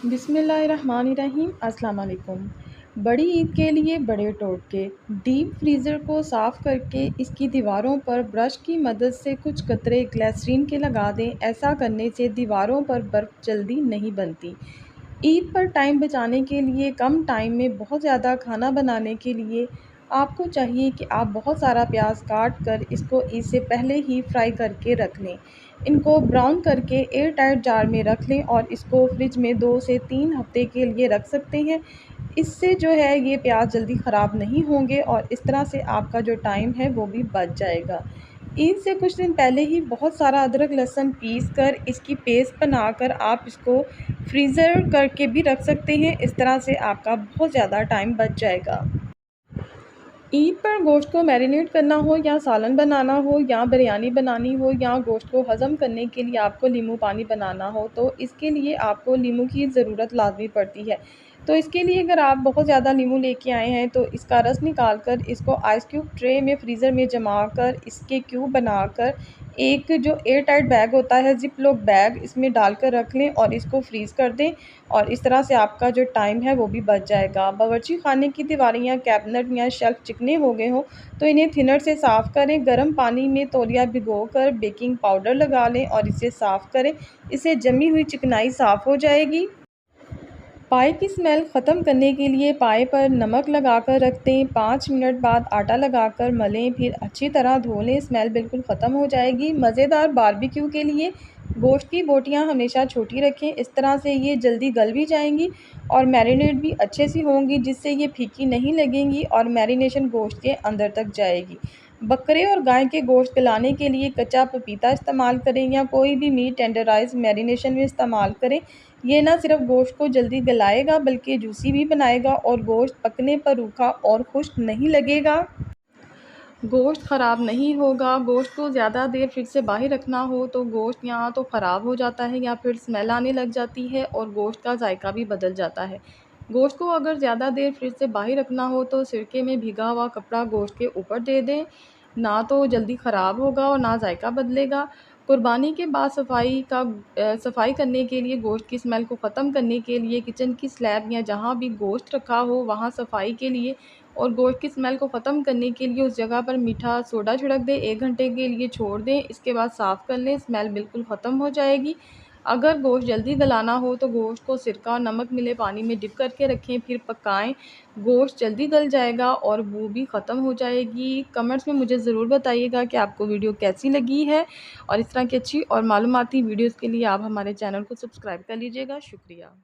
बिस्मिल्लाहिर्रहमानिर्रहीम। अस्सलाम वालेकुम। बड़ी ईद के लिए बड़े टोटके। डीप फ्रीज़र को साफ़ करके इसकी दीवारों पर ब्रश की मदद से कुछ कतरे ग्लिसरीन के लगा दें। ऐसा करने से दीवारों पर बर्फ़ जल्दी नहीं बनती। ईद पर टाइम बचाने के लिए कम टाइम में बहुत ज़्यादा खाना बनाने के लिए आपको चाहिए कि आप बहुत सारा प्याज काट कर इसको ईद से पहले ही फ्राई करके रख लें। इनको ब्राउन करके एयर टाइट जार में रख लें और इसको फ्रिज में 2 से 3 हफ़्ते के लिए रख सकते हैं। इससे जो है ये प्याज जल्दी ख़राब नहीं होंगे और इस तरह से आपका जो टाइम है वो भी बच जाएगा। ईद से कुछ दिन पहले ही बहुत सारा अदरक लहसुन पीस कर इसकी पेस्ट बनाकर आप इसको फ्रीज़र करके भी रख सकते हैं। इस तरह से आपका बहुत ज़्यादा टाइम बच जाएगा। ईद पर गोश्त को मैरिनेट करना हो या सालन बनाना हो या बिरयानी बनानी हो या गोश्त को हज़म करने के लिए आपको नींबू पानी बनाना हो तो इसके लिए आपको नींबू की ज़रूरत लाज़मी पड़ती है। तो इसके लिए अगर आप बहुत ज़्यादा नींबू लेके आए हैं तो इसका रस निकाल कर इसको आइस क्यूब ट्रे में फ्रीज़र में जमा कर इसके क्यूब बनाकर एक जो एयर टाइट बैग होता है ज़िप लॉक बैग इसमें डालकर रख लें और इसको फ्रीज़ कर दें और इस तरह से आपका जो टाइम है वो भी बच जाएगा। बावर्ची खाने की दीवारें या कैबिनेट या शेल्फ चिकने हो गए हों तो इन्हें थिनर से साफ़ करें। गर्म पानी में तौलिया भिगोकर बेकिंग पाउडर लगा लें और इसे साफ़ करें। इससे जमी हुई चिकनाई साफ़ हो जाएगी। पाए की स्मेल ख़त्म करने के लिए पाए पर नमक लगाकर रख दें। 5 मिनट बाद आटा लगाकर मलें, फिर अच्छी तरह धो लें। स्मेल बिल्कुल ख़त्म हो जाएगी। मज़ेदार बारबेक्यू के लिए गोश्त की बोटियां हमेशा छोटी रखें। इस तरह से ये जल्दी गल भी जाएंगी और मैरिनेट भी अच्छे से होंगी, जिससे ये फीकी नहीं लगेंगी और मैरिनेशन गोश्त के अंदर तक जाएगी। बकरे और गाय के गोश्त गलाने के लिए कच्चा पपीता इस्तेमाल करें या कोई भी मीट टेंडराइज मैरिनेशन में इस्तेमाल करें। ये ना सिर्फ गोश्त को जल्दी गलाएगा बल्कि जूसी भी बनाएगा और गोश्त पकने पर रूखा और खुश्क नहीं लगेगा। गोश्त ख़राब नहीं होगा। गोश्त को ज़्यादा देर फ्रिज से बाहर रखना हो तो गोश्त यहाँ तो ख़राब हो जाता है या फिर स्मेल आने लग जाती है और गोश्त का जायका भी बदल जाता है। गोश्त को अगर ज़्यादा देर फ्रिज से बाहर रखना हो तो सिरके में भीगा हुआ कपड़ा गोश्त के ऊपर दे दें। ना तो जल्दी ख़राब होगा और ना जायका बदलेगा। कुर्बानी के बाद सफाई करने के लिए गोश्त की स्मेल को ख़त्म करने के लिए किचन की स्लैब या जहाँ भी गोश्त रखा हो वहाँ सफाई के लिए और गोश्त की स्मेल को ख़त्म करने के लिए उस जगह पर मीठा सोडा छिड़क दें। 1 घंटे के लिए छोड़ दें। इसके बाद साफ़ कर लें। स्मेल बिल्कुल ख़त्म हो जाएगी। अगर गोश्त जल्दी गलाना हो तो गोश्त को सिरका और नमक मिले पानी में डिप करके रखें, फिर पकाएं। गोश्त जल्दी गल जाएगा और बू भी ख़त्म हो जाएगी। कमेंट्स में मुझे ज़रूर बताइएगा कि आपको वीडियो कैसी लगी है और इस तरह की अच्छी और मालूमाती वीडियोज़ के लिए आप हमारे चैनल को सब्सक्राइब कर लीजिएगा। शुक्रिया।